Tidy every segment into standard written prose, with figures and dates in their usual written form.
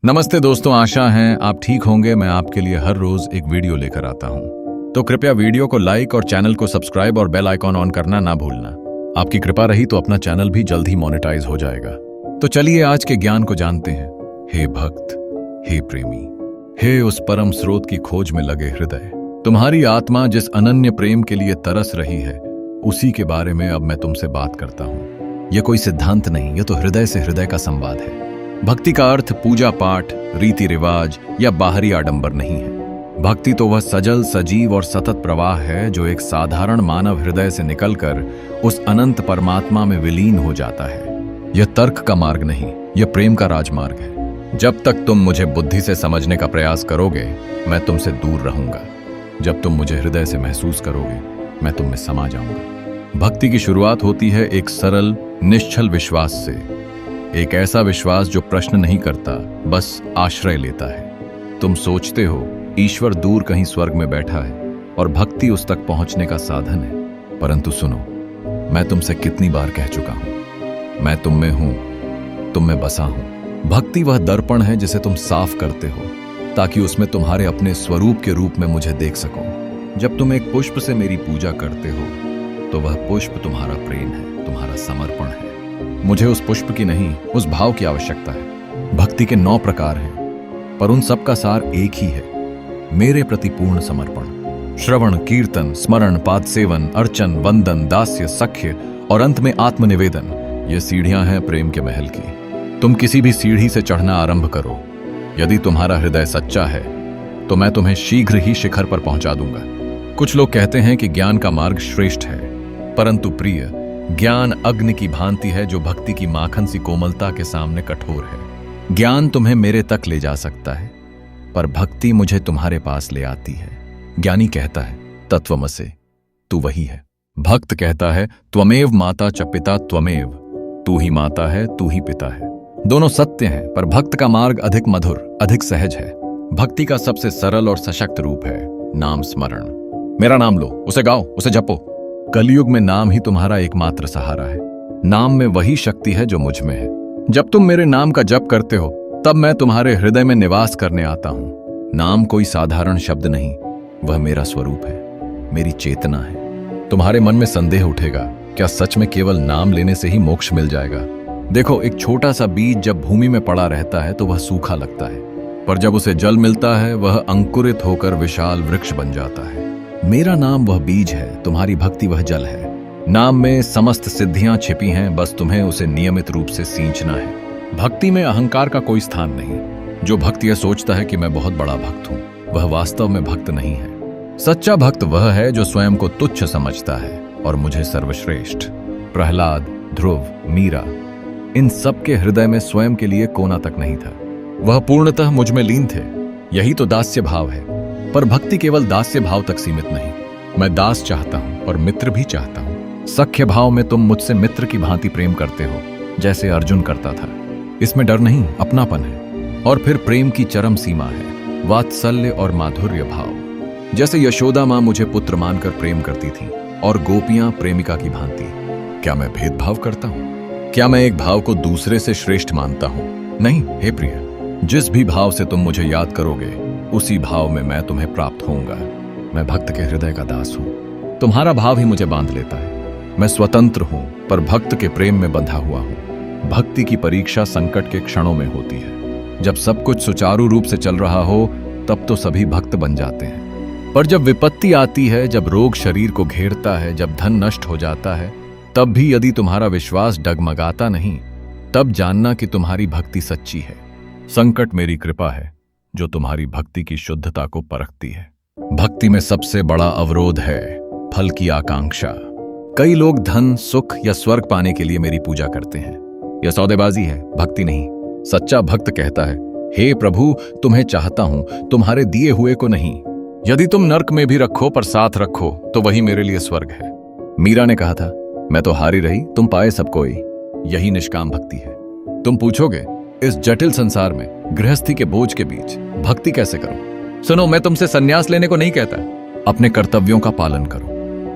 नमस्ते दोस्तों, आशा है आप ठीक होंगे। मैं आपके लिए हर रोज एक वीडियो लेकर आता हूं, तो कृपया वीडियो को लाइक और चैनल को सब्सक्राइब और बेल आइकॉन ऑन करना ना भूलना। आपकी कृपा रही तो अपना चैनल भी जल्द ही मोनेटाइज हो जाएगा। तो चलिए आज के ज्ञान को जानते हैं। हे भक्त, हे प्रेमी, हे उस परम स्रोत की खोज में लगे हृदय, तुम्हारी आत्मा जिस अनन्य प्रेम के लिए तरस रही है, उसी के बारे में अब मैं तुमसे बात करता हूं। यह कोई सिद्धांत नहीं, यह तो हृदय से हृदय का संवाद है। भक्ति का अर्थ पूजा पाठ, रीति रिवाज या बाहरी आडंबर नहीं है। भक्ति तो वह सजल, सजीव और सतत प्रवाह है जो एक साधारण मानव हृदय से निकलकर उस अनंत परमात्मा में विलीन हो जाता है। यह तर्क का मार्ग नहीं, यह प्रेम का राजमार्ग है। जब तक तुम मुझे बुद्धि से समझने का प्रयास करोगे, मैं तुमसे दूर रहूंगा। जब तुम मुझे हृदय से महसूस करोगे, मैं तुम में समा जाऊंगा। भक्ति की शुरुआत होती है एक सरल, निश्चल विश्वास से। एक ऐसा विश्वास जो प्रश्न नहीं करता, बस आश्रय लेता है। तुम सोचते हो ईश्वर दूर कहीं स्वर्ग में बैठा है और भक्ति उस तक पहुंचने का साधन है। परंतु सुनो, मैं तुमसे कितनी बार कह चुका हूं, मैं तुम में हूं, तुम में बसा हूं। भक्ति वह दर्पण है जिसे तुम साफ करते हो ताकि उसमें तुम्हारे अपने स्वरूप के रूप में मुझे देख सको। जब तुम एक पुष्प से मेरी पूजा करते हो, तो वह पुष्प तुम्हारा प्रेम है, तुम्हारा समर्पण है। मुझे उस पुष्प की नहीं, उस भाव की आवश्यकता है। भक्ति के 9 प्रकार हैं, पर उन सब का सार एक ही है, मेरे प्रति पूर्ण समर्पण। श्रवण, कीर्तन, स्मरण, पाद सेवन, अर्चन, वंदन, दास्य, सख्य और अंत में आत्मनिवेदन, ये सीढ़ियां हैं प्रेम के महल की। तुम किसी भी सीढ़ी से चढ़ना आरंभ करो। यदि तुम्हारा हृदय सच्चा है तो मैं तुम्हें शीघ्र ही शिखर पर पहुंचा दूंगा। कुछ लोग कहते हैं कि ज्ञान का मार्ग श्रेष्ठ है, परंतु प्रिय, ज्ञान अग्नि की भांति है जो भक्ति की माखन सी कोमलता के सामने कठोर है। ज्ञान तुम्हें मेरे तक ले जा सकता है, पर भक्ति मुझे तुम्हारे पास ले आती है। ज्ञानी कहता है तत्वमसि, तू वही है। भक्त कहता है त्वमेव माता च पिता त्वमेव, तू ही माता है, तू ही पिता है। दोनों सत्य हैं, पर भक्त का मार्ग अधिक मधुर, अधिक सहज है। भक्ति का सबसे सरल और सशक्त रूप है नाम स्मरण। मेरा नाम लो, उसे गाओ, उसे जपो। कलयुग में नाम ही तुम्हारा एकमात्र सहारा है। नाम में वही शक्ति है जो मुझ में है। जब तुम मेरे नाम का जप करते हो, तब मैं तुम्हारे हृदय में निवास करने आता हूं। नाम कोई साधारण शब्द नहीं, वह मेरा स्वरूप है, मेरी चेतना है। तुम्हारे मन में संदेह उठेगा, क्या सच में केवल नाम लेने से ही मोक्ष मिल जाएगा? देखो, एक छोटा सा बीज जब भूमि में पड़ा रहता है तो वह सूखा लगता है, पर जब उसे जल मिलता है, वह अंकुरित होकर विशाल वृक्ष बन जाता है। मेरा नाम वह बीज है, तुम्हारी भक्ति वह जल है। नाम में समस्त सिद्धियां छिपी हैं, बस तुम्हें उसे नियमित रूप से सींचना है। भक्ति में अहंकार का कोई स्थान नहीं। जो भक्त यह सोचता है कि मैं बहुत बड़ा भक्त हूं, वह वास्तव में भक्त नहीं है। सच्चा भक्त वह है जो स्वयं को तुच्छ समझता है और मुझे सर्वश्रेष्ठ। प्रहलाद, ध्रुव, मीरा, इन सब के हृदय में स्वयं के लिए कोना तक नहीं था। वह पूर्णतः मुझ में लीन थे। यही तो दास्य भाव है। पर भक्ति केवल दास्य भाव तक सीमित नहीं। मैं दास चाहता हूं और मित्र भी चाहता हूं। सख्य भाव में तुम मुझसे मित्र की भांति प्रेम करते हो, जैसे अर्जुन करता था। इसमें डर नहीं, अपनापन है। और फिर प्रेम की चरम सीमा है वात्सल्य और माधुर्य भाव। जैसे यशोदा मां मुझे पुत्र मानकर प्रेम करती थी और गोपियां प्रेमिका की भांति। क्या मैं भेदभाव करता हूं? क्या मैं एक भाव को दूसरे से श्रेष्ठ मानता हूं? नहीं हे प्रिय, जिस भी भाव से तुम मुझे याद करोगे, उसी भाव में मैं तुम्हें प्राप्त होऊंगा। मैं भक्त के हृदय का दास हूं। तुम्हारा भाव ही मुझे बांध लेता है। मैं स्वतंत्र हूं, पर भक्त के प्रेम में बंधा हुआ हूं। भक्ति की परीक्षा संकट के क्षणों में होती है। जब सब कुछ सुचारू रूप से चल रहा हो, तब तो सभी भक्त बन जाते हैं। पर जब विपत्ति आती है, जब रोग शरीर को घेरता है, जब धन नष्ट हो जाता है, तब भी यदि तुम्हारा विश्वास डगमगाता नहीं, तब जानना कि तुम्हारी भक्ति सच्ची है। संकट मेरी कृपा है जो तुम्हारी भक्ति की शुद्धता को परखती है। भक्ति में सबसे बड़ा अवरोध है फल की आकांक्षा। कई लोग धन, सुख या स्वर्ग पाने के लिए मेरी पूजा करते हैं। यह सौदेबाजी है, भक्ति नहीं। सच्चा भक्त कहता है, हे प्रभु, तुम्हें चाहता हूं, तुम्हारे दिए हुए को नहीं। यदि तुम नर्क में भी रखो पर साथ रखो, तो वही मेरे लिए स्वर्ग है। मीरा ने कहा था, मैं तो हारी रही, तुम पाए सब कोई। यही निष्काम भक्ति है। तुम पूछोगे, इस जटिल संसार में गृहस्थी के बोझ के बीच भक्ति कैसे करूं? सुनो, मैं तुमसे संन्यास लेने को नहीं कहता। अपने कर्तव्यों का पालन करो,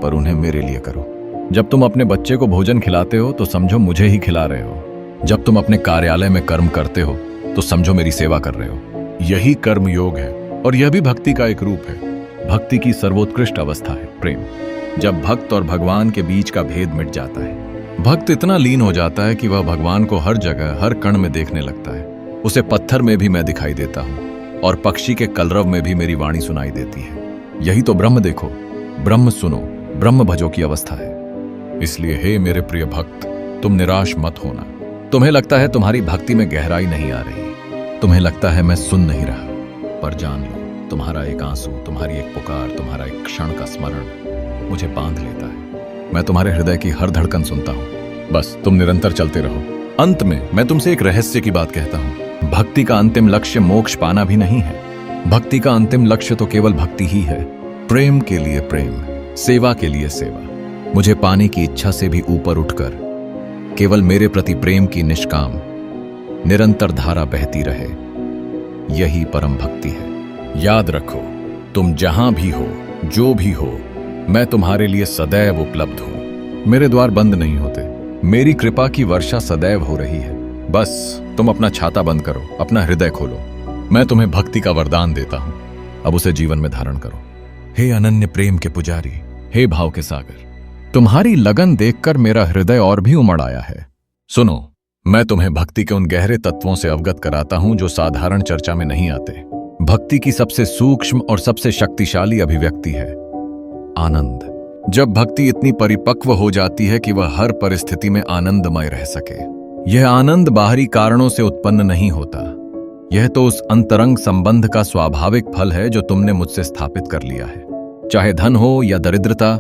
पर उन्हें मेरे लिए करो। जब तुम अपने बच्चे को भोजन खिलाते हो तो समझो मुझे ही खिला रहे हो। जब तुम अपने कार्यालय में कर्म करते हो तो समझो मेरी सेवा कर रहे हो। यही कर्म योग है और यह भी भक्ति का एक रूप है। भक्ति की सर्वोत्कृष्ट अवस्था है प्रेम। जब भक्त और भगवान के बीच का भेद मिट जाता है, भक्त इतना लीन हो जाता है कि वह भगवान को हर जगह हर कण में देखने लगता है। उसे पत्थर में भी मैं दिखाई देता हूँ और पक्षी के कलरव में भी मेरी वाणी सुनाई देती है। यही तो ब्रह्म देखो, ब्रह्म सुनो, ब्रह्म भजो की अवस्था है। इसलिए हे मेरे प्रिय भक्त, तुम निराश मत होना। तुम्हें लगता है तुम्हारी भक्ति में गहराई नहीं आ रही, तुम्हें लगता है मैं सुन नहीं रहा, पर जान लो तुम्हारा एक आंसू, तुम्हारी एक पुकार, तुम्हारा एक क्षण का स्मरण मुझे बांध लेता है। मैं तुम्हारे हृदय की हर धड़कन सुनता हूँ। बस तुम निरंतर चलते रहो। अंत में मैं तुमसे एक रहस्य की बात कहता हूँ। भक्ति का अंतिम लक्ष्य मोक्ष पाना भी नहीं है। भक्ति का अंतिम लक्ष्य तो केवल भक्ति ही है। प्रेम के लिए प्रेम, सेवा के लिए सेवा। मुझे पाने की इच्छा से भी ऊपर उठकर केवल मेरे प्रति प्रेम की निष्काम निरंतर धारा बहती रहे, यही परम भक्ति है। याद रखो, तुम जहां भी हो, जो भी हो, मैं तुम्हारे लिए सदैव उपलब्ध हूं। मेरे द्वार बंद नहीं होते, मेरी कृपा की वर्षा सदैव हो रही है। बस तुम अपना छाता बंद करो, अपना हृदय खोलो। मैं तुम्हें भक्ति का वरदान देता हूं, अब उसे जीवन में धारण करो। हे अनन्य प्रेम के पुजारी, हे भाव के सागर, तुम्हारी लगन देखकर मेरा हृदय और भी उमड़ आया है। सुनो, मैं तुम्हें भक्ति के उन गहरे तत्वों से अवगत कराता हूं जो साधारण चर्चा में नहीं आते। भक्ति की सबसे सूक्ष्म और सबसे शक्तिशाली अभिव्यक्ति है आनंद। जब भक्ति इतनी परिपक्व हो जाती है कि वह हर परिस्थिति में आनंदमय रह सके। यह आनंद बाहरी कारणों से उत्पन्न नहीं होता, यह तो उस अंतरंग संबंध का स्वाभाविक फल है जो तुमने मुझसे स्थापित कर लिया है। चाहे धन हो या दरिद्रता,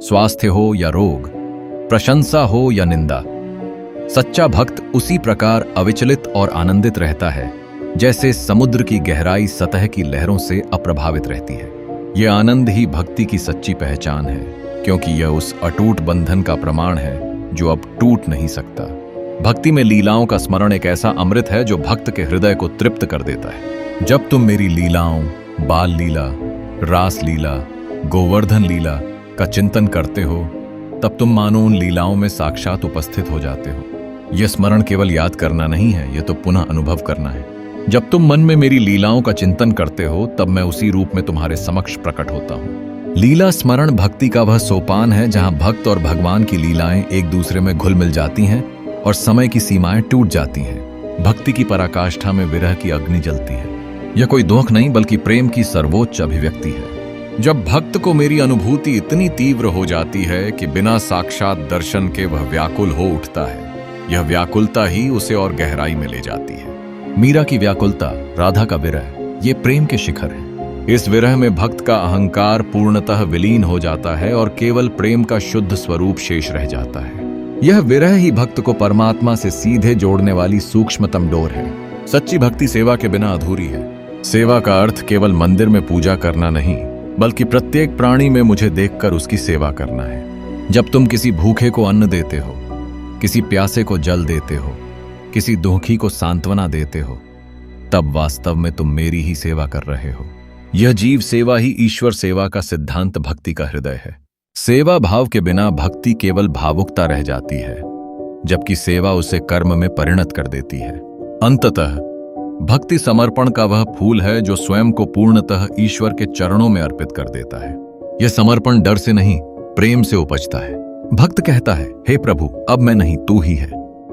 स्वास्थ्य हो या रोग, प्रशंसा हो या निंदा, सच्चा भक्त उसी प्रकार अविचलित और आनंदित रहता है जैसे समुद्र की गहराई सतह की लहरों से अप्रभावित रहती है। यह आनंद ही भक्ति की सच्ची पहचान है, क्योंकि यह उस अटूट बंधन का प्रमाण है जो अब टूट नहीं सकता। भक्ति में लीलाओं का स्मरण एक ऐसा अमृत है जो भक्त के हृदय को तृप्त कर देता है। जब तुम मेरी लीलाओं, बाल लीला, रास लीला, गोवर्धन लीला का चिंतन करते हो, तब तुम मानो उन लीलाओं में साक्षात उपस्थित हो जाते हो। यह स्मरण केवल याद करना नहीं है, यह तो पुनः अनुभव करना है। जब तुम मन में मेरी लीलाओं का चिंतन करते हो, तब मैं उसी रूप में तुम्हारे समक्ष प्रकट होता हूँ। लीला स्मरण भक्ति का वह सोपान है जहाँ भक्त और भगवान की लीलाएं एक दूसरे में घुल मिल जाती हैं और समय की सीमाएं टूट जाती हैं। भक्ति की पराकाष्ठा में विरह की अग्नि जलती है। यह कोई दोख नहीं बल्कि प्रेम की सर्वोच्च अभिव्यक्ति है। जब भक्त को मेरी अनुभूति इतनी तीव्र हो जाती है कि बिना साक्षात दर्शन के वह व्याकुल हो उठता है, यह व्याकुलता ही उसे और गहराई में ले जाती है। मीरा की व्याकुलता, राधा का विरह, ये प्रेम के शिखर हैं। इस विरह में भक्त का अहंकार पूर्णतः विलीन हो जाता है और केवल प्रेम का शुद्ध स्वरूप शेष रह जाता है। यह विरह ही भक्त को परमात्मा से सीधे जोड़ने वाली सूक्ष्मतम डोर है। सच्ची भक्ति सेवा के बिना अधूरी है। सेवा का अर्थ केवल मंदिर में पूजा करना नहीं, बल्कि प्रत्येक प्राणी में मुझे देखकर उसकी सेवा करना है। जब तुम किसी भूखे को अन्न देते हो, किसी प्यासे को जल देते हो, किसी दुखी को सांत्वना देते हो, तब वास्तव में तुम मेरी ही सेवा कर रहे हो। यह जीव सेवा ही ईश्वर सेवा का सिद्धांत भक्ति का हृदय है। सेवा भाव के बिना भक्ति केवल भावुकता रह जाती है, जबकि सेवा उसे कर्म में परिणत कर देती है। अंततः भक्ति समर्पण का वह फूल है जो स्वयं को पूर्णतः ईश्वर के चरणों में अर्पित कर देता है। यह समर्पण डर से नहीं, प्रेम से उपजता है। भक्त कहता है, हे प्रभु, अब मैं नहीं, तू ही है।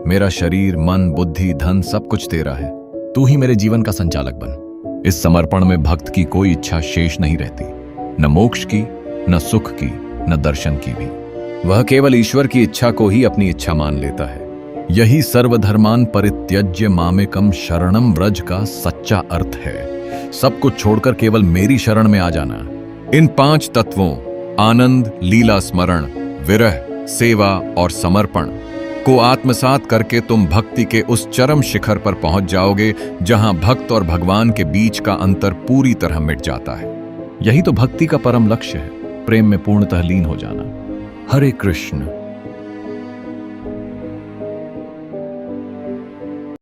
मेरा शरीर, मन, बुद्धि, धन सब कुछ तेरा है, तू ही मेरे जीवन का संचालक बन। इस समर्पण में भक्त की कोई इच्छा शेष नहीं रहती, न मोक्ष की, न सुख की, न दर्शन की भी। वह केवल ईश्वर की इच्छा को ही अपनी इच्छा मान लेता है। यही सर्वधर्मान परित्यज्य मामेकम शरणम व्रज का सच्चा अर्थ है। सब कुछ छोड़कर केवल मेरी शरण में आ जाना। इन 5 तत्वों आनंद, लीला स्मरण, विरह, सेवा और समर्पण को आत्मसात करके तुम भक्ति के उस चरम शिखर पर पहुंच जाओगे जहां भक्त और भगवान के बीच का अंतर पूरी तरह मिट जाता है। यही तो भक्ति का परम लक्ष्य है, प्रेम में पूर्णतः लीन हो जाना। हरे कृष्ण।